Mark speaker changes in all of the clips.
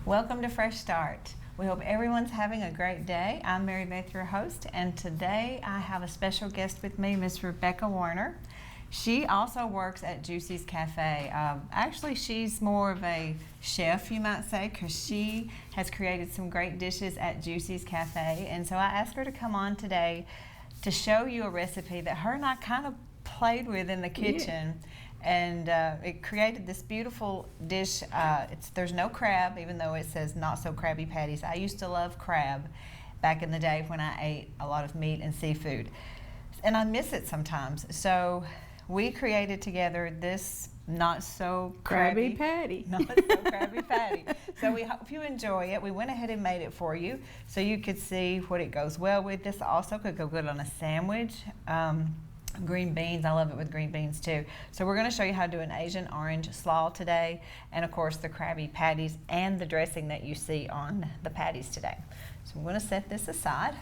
Speaker 1: Welcome to Fresh Start. We hope everyone's having a great day. I'm Mary Beth, your host, and today I have a special guest with me, Miss Rebecca Warner. She also works at Juicy's Cafe. Actually, she's more of a chef, you might say, because she has created some great dishes at Juicy's Cafe. And so I asked her to come on today to show you a recipe that her and I kind of played with in the kitchen. Yeah. And it created this beautiful dish. There's no crab, even though it says not so crabby patties. I used to love crab back in the day when I ate a lot of meat and seafood. And I miss it sometimes. So we created together this not so crabby patty. Not so crabby patty. So we hope you enjoy it. We went ahead and made it for you so you could see what it goes well with. This also could go good on a sandwich. Green beans, I love it with green beans too. So we're going to show you how to do an Asian orange slaw today, and of course the Krabby Patties and the dressing that you see on the patties today. So I'm going to set this aside.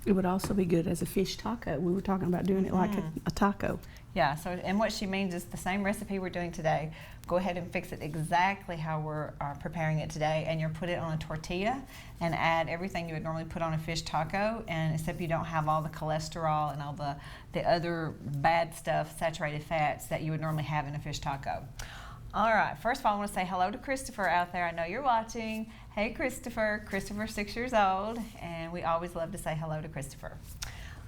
Speaker 2: It would also be good as a fish taco. We were talking about doing it like a taco.
Speaker 1: Yeah, so and what she means is the same recipe we're doing today. Go ahead and fix it exactly how we're preparing it today, and you'll put it on a tortilla and add everything you would normally put on a fish taco, and except you don't have all the cholesterol and all the other bad stuff, saturated fats that you would normally have in a fish taco. All right, first of all, I want to say hello to Christopher out there. I know you're watching. Hey, Christopher. Christopher's 6 years old, and we always love to say hello to Christopher.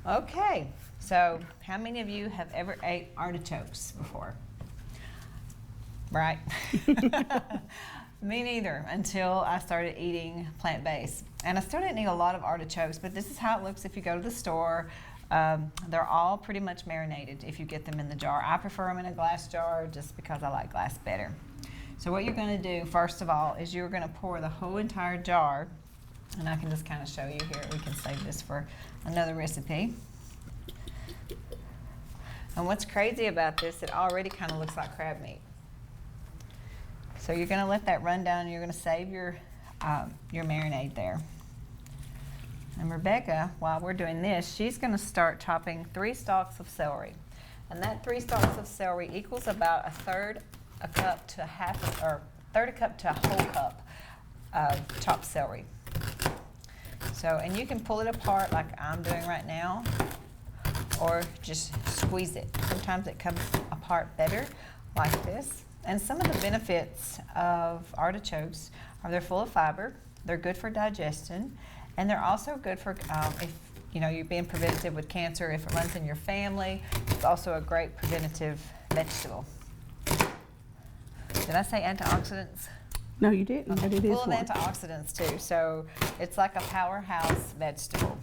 Speaker 1: Okay, so how many of you have ever ate artichokes before? Right? Me neither, until I started eating plant-based. And I still didn't eat a lot of artichokes, but this is how it looks if you go to the store. They're all pretty much marinated if you get them in the jar. I prefer them in a glass jar just because I like glass better. So what you're going to do, first of all, is you're going to pour the whole entire jar, and I can just kind of show you here. We can save this for another recipe. And what's crazy about this, it already kind of looks like crab meat. So you're going to let that run down, and you're going to save your marinade there. And Rebecca, while we're doing this, she's going to start chopping 3 stalks of celery. And that 3 stalks of celery equals about a third a cup to a whole cup of chopped celery. So, and you can pull it apart like I'm doing right now, or just squeeze it. Sometimes it comes apart better like this. And some of the benefits of artichokes are they're full of fiber, they're good for digestion, and they're also good for if you're being preventative with cancer, if it runs in your family. It's also a great preventative vegetable. Did I say antioxidants?
Speaker 2: No, you didn't.
Speaker 1: Okay.
Speaker 2: But it is
Speaker 1: full of
Speaker 2: one.
Speaker 1: antioxidants too, so it's like a powerhouse vegetable.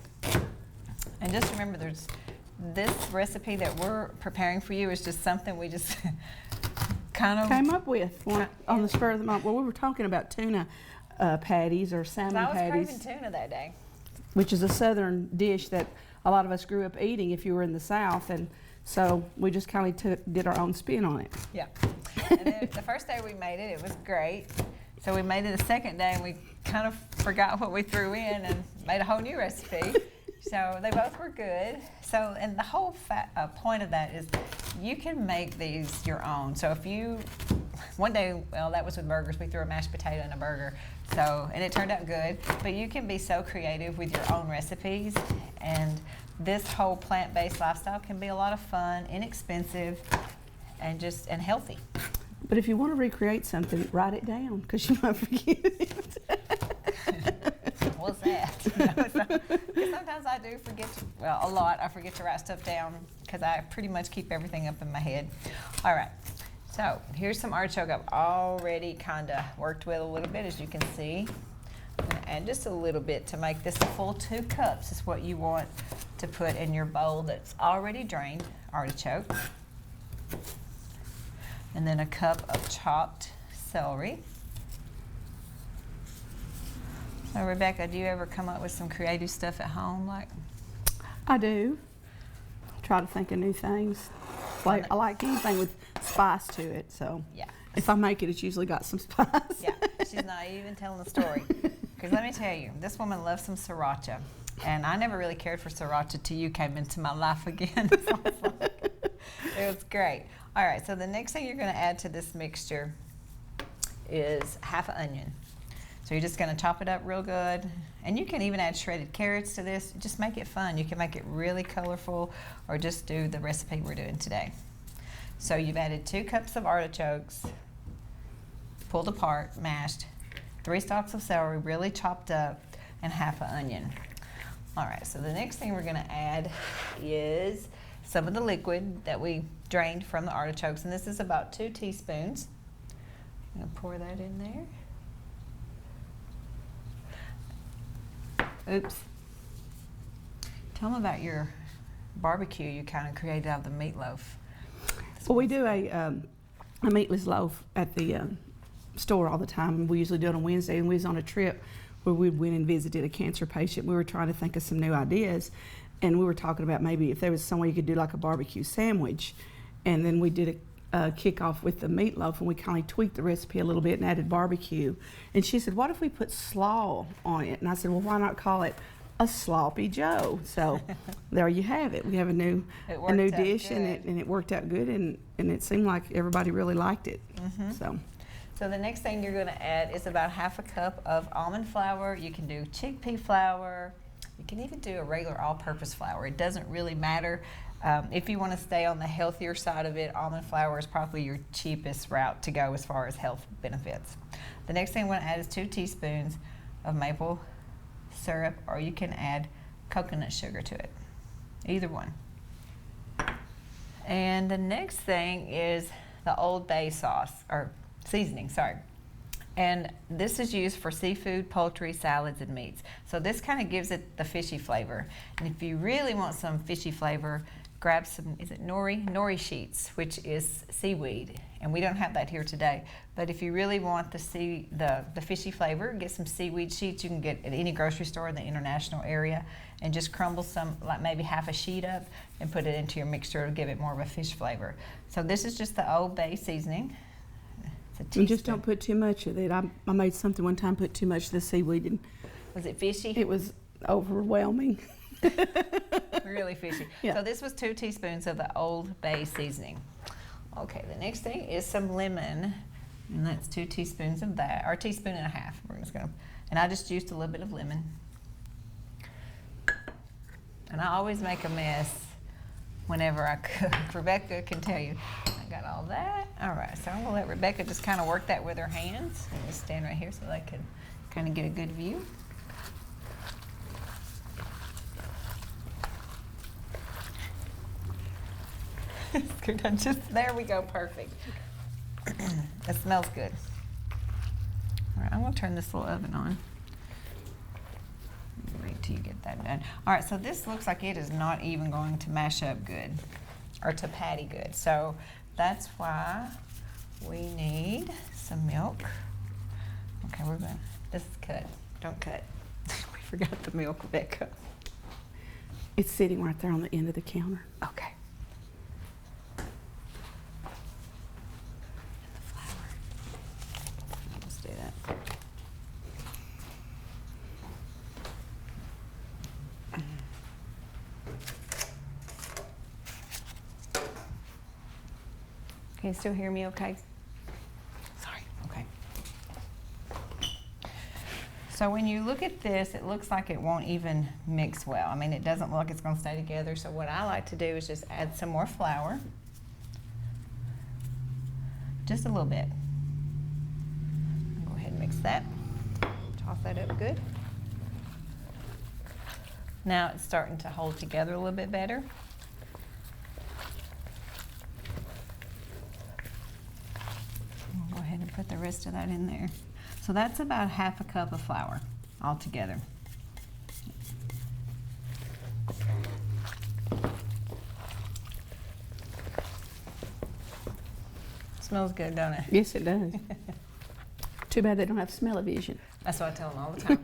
Speaker 1: And just remember, this recipe that we're preparing for you is just something we just kind of
Speaker 2: came up with on the spur of the moment. Well, we were talking about tuna patties or salmon patties.
Speaker 1: I was craving tuna that day.
Speaker 2: Which is a southern dish that a lot of us grew up eating if you were in the South, and so we just kind of did our own spin on it.
Speaker 1: Yeah. And then the first day we made it, it was great. So we made it the second day, and we kind of forgot what we threw in and made a whole new recipe. So they both were good. So, and the whole point of that is you can make these your own. So if you, one day, well, that was with burgers. We threw a mashed potato in a burger. So, and it turned out good. But you can be so creative with your own recipes. And this whole plant-based lifestyle can be a lot of fun, inexpensive, and healthy.
Speaker 2: But if you want to recreate something, write it down, because you might forget it.
Speaker 1: What's that? Sometimes I do forget, a lot. I forget to write stuff down because I pretty much keep everything up in my head. All right, so here's some artichoke I've already kind of worked with a little bit, as you can see. I'm going to add just a little bit to make this a full 2 cups is what you want to put in your bowl that's already drained artichoke. And then a cup of chopped celery. So Rebecca, do you ever come up with some creative stuff at home?
Speaker 2: I do. Try to think of new things. I like anything with spice to it, so
Speaker 1: yeah.
Speaker 2: If I make it, it's usually got some spice.
Speaker 1: Yeah, she's not even telling the story. Because let me tell you, this woman loves some sriracha. And I never really cared for sriracha till you came into my life again. So it was great. All right, so the next thing you're going to add to this mixture is half an onion. So you're just gonna chop it up real good. And you can even add shredded carrots to this. Just make it fun. You can make it really colorful or just do the recipe we're doing today. So you've added 2 cups of artichokes, pulled apart, mashed, 3 stalks of celery, really chopped up, and half an onion. All right, so the next thing we're gonna add is some of the liquid that we drained from the artichokes, and this is about 2 teaspoons. I'm gonna pour that in there. Oops. Tell them about your barbecue you kind of created out of the meatloaf.
Speaker 2: Well, we do a meatless loaf at the store all the time. We usually do it on Wednesday, and we was on a trip where we went and visited a cancer patient. We were trying to think of some new ideas, and we were talking about maybe if there was some way you could do like a barbecue sandwich. And then we did a kickoff with the meatloaf, and we kind of tweaked the recipe a little bit and added barbecue. And she said, what if we put slaw on it? And I said, well, why not call it a sloppy Joe? So there you have it. We have a new dish, and it worked out good, and it seemed like everybody really liked it.
Speaker 1: So the next thing you're going to add is about half a cup of almond flour. You can do chickpea flour. You can even do a regular all-purpose flour. It doesn't really matter. If you want to stay on the healthier side of it, almond flour is probably your cheapest route to go as far as health benefits. The next thing I'm going to add is 2 teaspoons of maple syrup, or you can add coconut sugar to it. Either one. And the next thing is the Old Bay sauce, or seasoning, sorry. And this is used for seafood, poultry, salads, and meats. So this kind of gives it the fishy flavor. And if you really want some fishy flavor, grab some, is it nori? Nori sheets, which is seaweed. And we don't have that here today. But if you really want the fishy flavor, get some seaweed sheets you can get at any grocery store in the international area, and just crumble some, like maybe half a sheet up, and put it into your mixture to give it more of a fish flavor. So this is just the Old Bay seasoning.
Speaker 2: And just don't put too much of it. I made something one time, put too much of the seaweed, and
Speaker 1: was it fishy?
Speaker 2: It was overwhelming.
Speaker 1: Really fishy.
Speaker 2: Yeah.
Speaker 1: So this was 2 teaspoons of the Old Bay seasoning. Okay, the next thing is some lemon, and that's 2 teaspoons of that, or a teaspoon and a half. We're just gonna, and I just used a little bit of lemon. And I always make a mess whenever I cook. Rebecca can tell you. I got all that. All right, so I'm gonna let Rebecca just kind of work that with her hands. I'm gonna stand right here so they can kind of get a good view. Just there we go, perfect. It smells good. All right, I'm gonna turn this little oven on. Wait till you get that done. All right, so this looks like it is not even going to mash up good, or to patty good. So that's why we need some milk. Okay, we're going. This is cut. Don't cut. We forgot the milk, Rebecca.
Speaker 2: It's sitting right there on the end of the counter.
Speaker 1: Okay. Let's do that. Can you still hear me okay? Sorry, okay. So when you look at this, it looks like it won't even mix well. I mean, it doesn't look like it's gonna stay together. So what I like to do is just add some more flour. Just a little bit. Go ahead and mix that. Toss that up good. Now it's starting to hold together a little bit better. We'll go ahead and put the rest of that in there. So that's about half a cup of flour altogether. Smells good, don't it?
Speaker 2: Yes, it does. Too bad they don't have smell-o-vision.
Speaker 1: That's what I tell them all the time.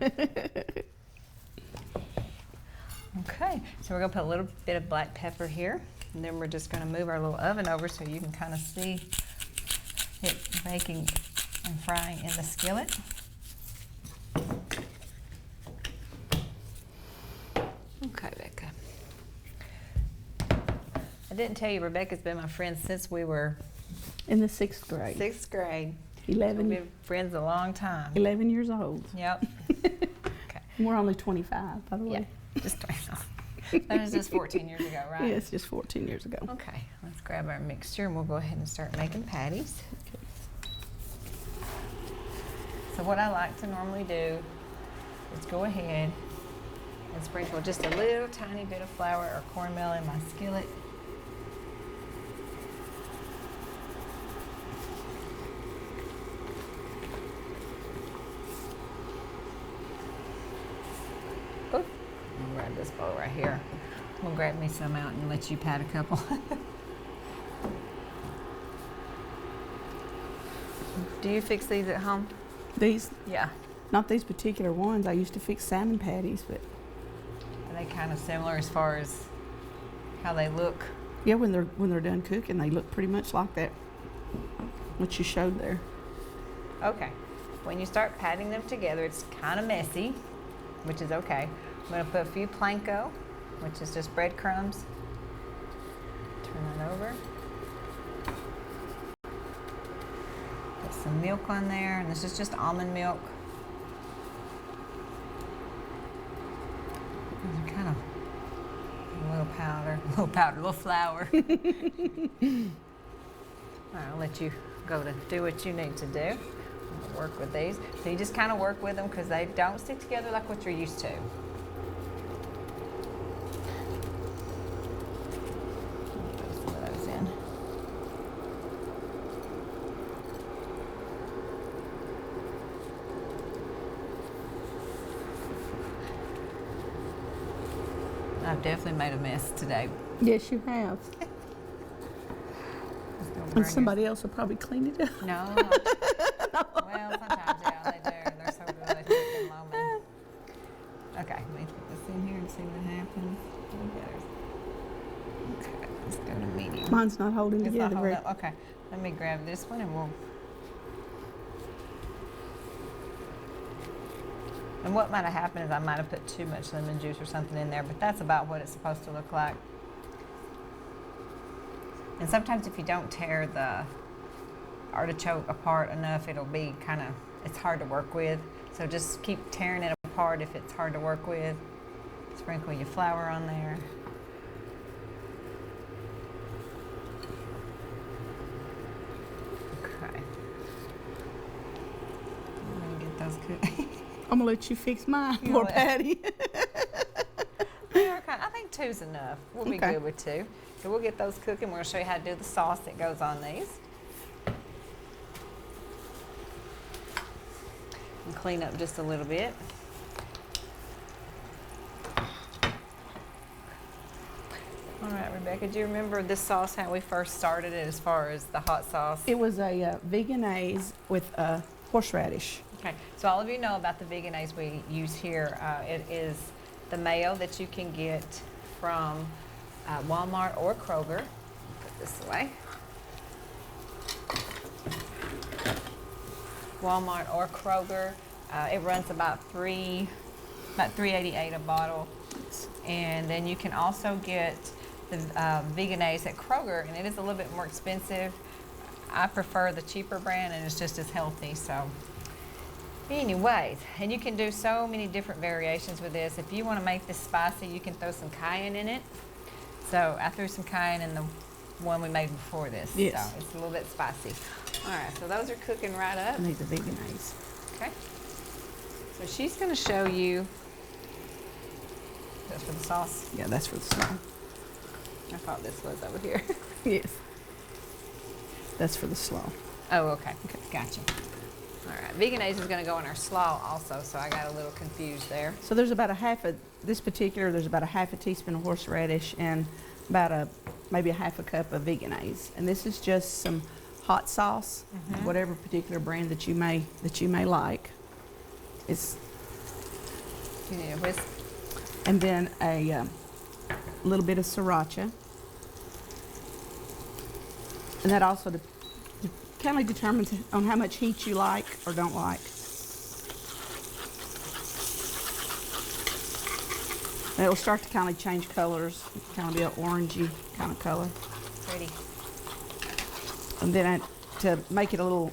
Speaker 1: Okay, so we're gonna put a little bit of black pepper here, and then we're just gonna move our little oven over so you can kind of see it baking and frying in the skillet. Okay, Becca. I didn't tell you Rebecca's been my friend since we were
Speaker 2: in the 6th grade.
Speaker 1: 6th grade. We've
Speaker 2: 11,
Speaker 1: been friends a long time.
Speaker 2: 11 years old.
Speaker 1: Yep. Okay.
Speaker 2: We're only 25, by the way.
Speaker 1: Yeah. Just that was just 14 years ago, right?
Speaker 2: Yeah, it's just 14 years ago.
Speaker 1: Okay. Let's grab our mixture and we'll go ahead and start making patties. So what I like to normally do is go ahead and sprinkle just a little tiny bit of flour or cornmeal in my skillet. Ooh, I'm gonna grab this bowl right here. I'm gonna grab me some out and let you pat a couple. Do you fix these at home?
Speaker 2: These,
Speaker 1: Yeah.
Speaker 2: not these particular ones. I used to fix salmon patties, but
Speaker 1: Are they kind of similar as far as how they look?
Speaker 2: yeah, when they're done cooking, they look pretty much like that, what you showed there.
Speaker 1: Okay. When you start patting them together, it's kind of messy, which is okay. I'm going to put a few planko, which is just breadcrumbs. Turn that over. Put some milk on there, and this is just almond milk. These are kind of a little flour. All right, I'll let you go to do what you need to do. I'll work with these. So you just kind of work with them because they don't stick together like what you're used to. Throw some of those in. I've definitely made a mess today.
Speaker 2: Yes, you have. And somebody else will probably clean it up.
Speaker 1: No. Well, sometimes, yeah, they do. They're so good at cooking moment. Okay, let me put this in here and see what happens. Okay, let's go to medium.
Speaker 2: Mine's not holding
Speaker 1: It's not
Speaker 2: together.
Speaker 1: holding
Speaker 2: Rick.
Speaker 1: up. Okay, let me grab this one and we'll. And what might have happened is I might have put too much lemon juice or something in there, but that's about what it's supposed to look like. And sometimes if you don't tear the artichoke apart enough, it'll be kind of, it's hard to work with. So just keep tearing it apart if it's hard to work with. Sprinkle your flour on there. Okay. I'm gonna get those cooked.
Speaker 2: I'm gonna let you fix mine,
Speaker 1: You
Speaker 2: poor
Speaker 1: know what?
Speaker 2: Patty.
Speaker 1: They are kind I think two's enough. We'll be
Speaker 2: Okay.
Speaker 1: good with two. So we'll get those cooking. We're gonna show you how to do the sauce that goes on these. And clean up just a little bit. All right, Rebecca, do you remember this sauce, how we first started it as far as the hot sauce?
Speaker 2: It was a veganaise with horseradish.
Speaker 1: Okay, so all of you know about the veganaise we use here. It is the mayo that you can get from Walmart or Kroger. Put this away. Walmart or Kroger. It runs about $3.88 a bottle. And then you can also get the veganaise at Kroger, and it is a little bit more expensive. I prefer the cheaper brand, and it's just as healthy. So. Anyways, and you can do so many different variations with this. If you want to make this spicy, you can throw some cayenne in it. So I threw some cayenne in the one we made before this.
Speaker 2: Yes.
Speaker 1: So it's a little bit spicy. All right, so those are cooking right up.
Speaker 2: I need the veganaise.
Speaker 1: Okay. So she's going to show you. That's for the sauce.
Speaker 2: Yeah, that's for the sauce.
Speaker 1: I thought this was over here.
Speaker 2: Yes. That's for the slaw.
Speaker 1: Oh, okay. Gotcha. All right, veganaise is going to go in our slaw also, so I got a little confused there.
Speaker 2: So there's about there's about a half a teaspoon of horseradish and about maybe a half a cup of veganaise. And this is just some hot sauce, whatever particular brand that you may like. It's
Speaker 1: You need a whisk.
Speaker 2: and then a little bit of sriracha. And that also kind of determines on how much heat you like or don't like. And it'll start to kind of change colors, kind of be an orangey kind of color.
Speaker 1: Pretty.
Speaker 2: And then to make it a little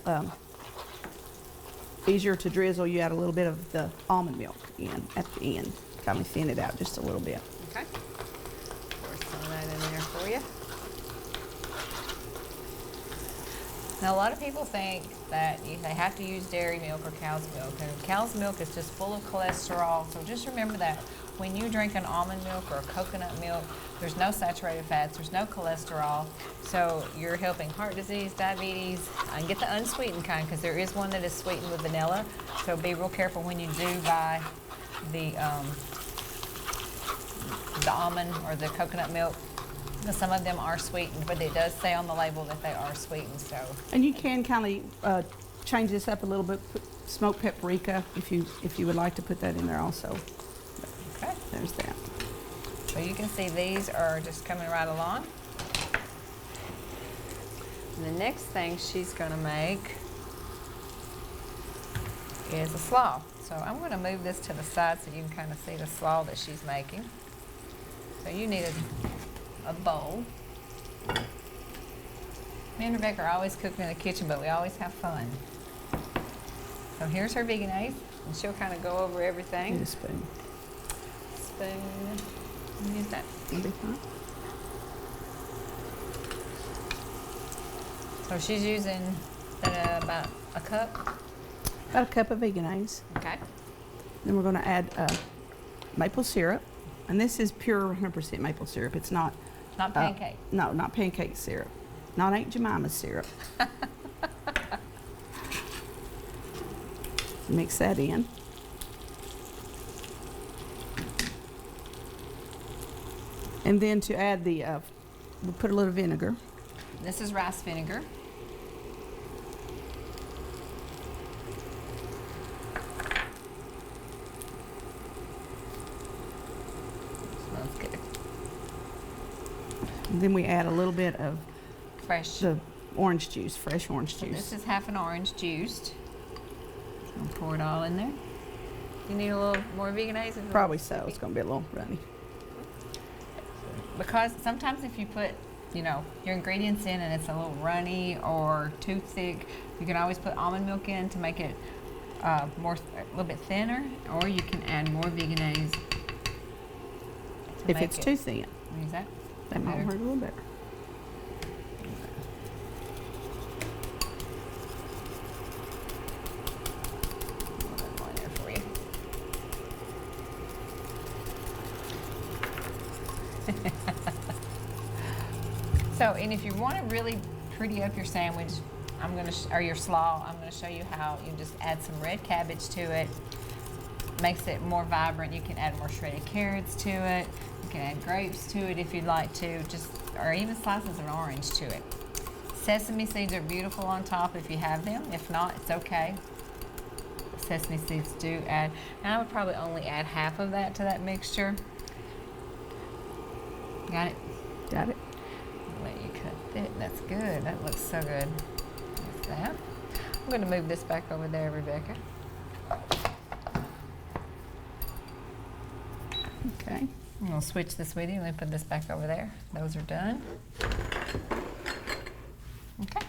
Speaker 2: easier to drizzle, you add a little bit of the almond milk in at the end. Kind of thin it out just a little bit.
Speaker 1: Okay. Pour some of that in there for you. Now, a lot of people think that they have to use dairy milk or cow's milk, and cow's milk is just full of cholesterol. So just remember that when you drink an almond milk or a coconut milk, there's no saturated fats, there's no cholesterol. So you're helping heart disease, diabetes, and get the unsweetened kind, because there is one that is sweetened with vanilla. So be real careful when you do buy the almond or the coconut milk. Some of them are sweetened, but it does say on the label that they are sweetened. So,
Speaker 2: and you can kind of change this up a little bit. Put smoked paprika if you would like to put that in there also.
Speaker 1: Okay,
Speaker 2: there's that.
Speaker 1: So you can see these are just coming right along. And the next thing she's going to make is a slaw. So I'm going to move this to the side so you can kind of see the slaw that she's making. So you need a bowl. Me and Rebecca are always cooking in the kitchen, but we always have fun. So here's her veganese, and she'll kind of go over everything.
Speaker 2: Need a spoon.
Speaker 1: Spoon. Use that.
Speaker 2: That'll be fine.
Speaker 1: So she's using about a cup.
Speaker 2: About a cup of veganese.
Speaker 1: Okay.
Speaker 2: Then we're going to add maple syrup, and this is pure 100% maple syrup. It's not.
Speaker 1: Not pancake.
Speaker 2: No, not pancake syrup. Not Aunt Jemima's syrup. Mix that in. And then to add we'll put a little vinegar.
Speaker 1: This is rice vinegar. Smells good.
Speaker 2: And then we add a little bit of
Speaker 1: The
Speaker 2: orange juice, fresh orange
Speaker 1: So
Speaker 2: juice.
Speaker 1: this is half an orange juiced. I'll pour it all in there. You need a little more veganese?
Speaker 2: Probably so. It's going to be a little runny.
Speaker 1: Because sometimes if you put, your ingredients in and it's a little runny or too thick, you can always put almond milk in to make it a little bit thinner, or you can add more veganese.
Speaker 2: If it's too thin,
Speaker 1: Use that.
Speaker 2: that might work a little better.
Speaker 1: So, and if you want to really pretty up your sandwich, or your slaw, I'm going to show you how you just add some red cabbage to it. Makes it more vibrant. You can add more shredded carrots to it. You can add grapes to it if you'd like to, or even slices of orange to it. Sesame seeds are beautiful on top if you have them. If not, it's okay. Sesame seeds do add, and I would probably only add half of that to that mixture. Got it?
Speaker 2: Got it.
Speaker 1: I'll let you cut it. That's good. That looks so good. That's that. I'm going to move this back over there, Rebecca.
Speaker 2: Okay.
Speaker 1: I'm going to switch this with you. Let me put this back over there. Those are done. Okay.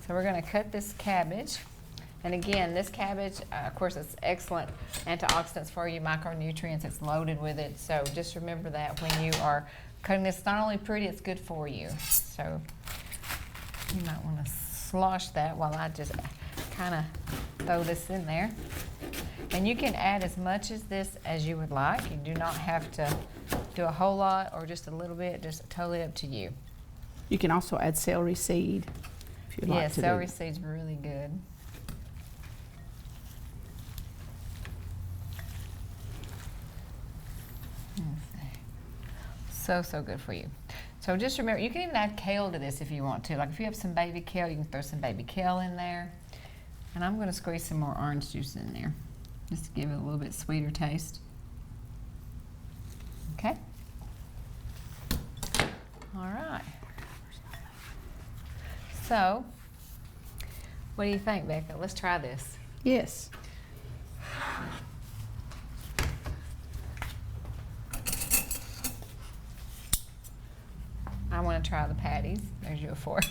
Speaker 1: So we're going to cut this cabbage. And again, this cabbage, of course, it's excellent antioxidants for you, micronutrients. It's loaded with it. So just remember that when you are cutting this. It's not only pretty, it's good for you. So you might want to slosh that while I just kind of throw this in there. And you can add as much of this as you would like. You do not have to do a whole lot or just a little bit, just totally up to you.
Speaker 2: You can also add celery seed if you'd like to.
Speaker 1: Yeah, celery seed's really good. So good for you. So just remember, you can even add kale to this if you want to. Like if you have some baby kale, you can throw some baby kale in there. And I'm going to squeeze some more orange juice in there, just to give it a little bit sweeter taste. Okay. All right. So, what do you think, Becca? Let's try this.
Speaker 2: Yes.
Speaker 1: I want to try the patties. There's your fork.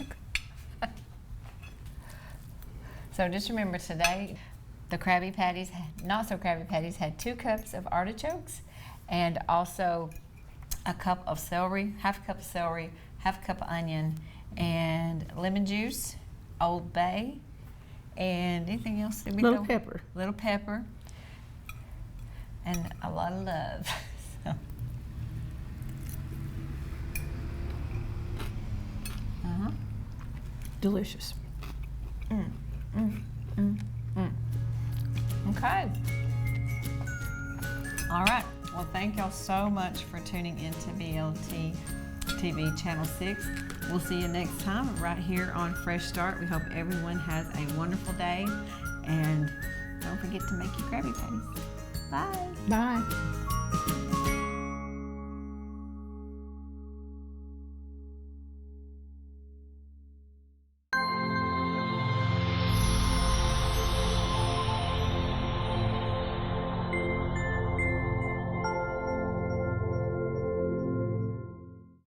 Speaker 1: So just remember today, the Krabby Patties, not so Krabby Patties, had 2 cups of artichokes and also a cup of celery, half a cup of celery, half a cup of onion, and lemon juice, Old Bay, and anything else? Did we
Speaker 2: Little
Speaker 1: go?
Speaker 2: pepper.
Speaker 1: Little pepper, and a lot of love. So. Uh-huh.
Speaker 2: Delicious.
Speaker 1: Okay. All right. Well, thank y'all so much for tuning in to BLT TV Channel 6. We'll see you next time right here on Fresh Start. We hope everyone has a wonderful day. And don't forget to make your Krabby Patties. Bye.
Speaker 2: Bye.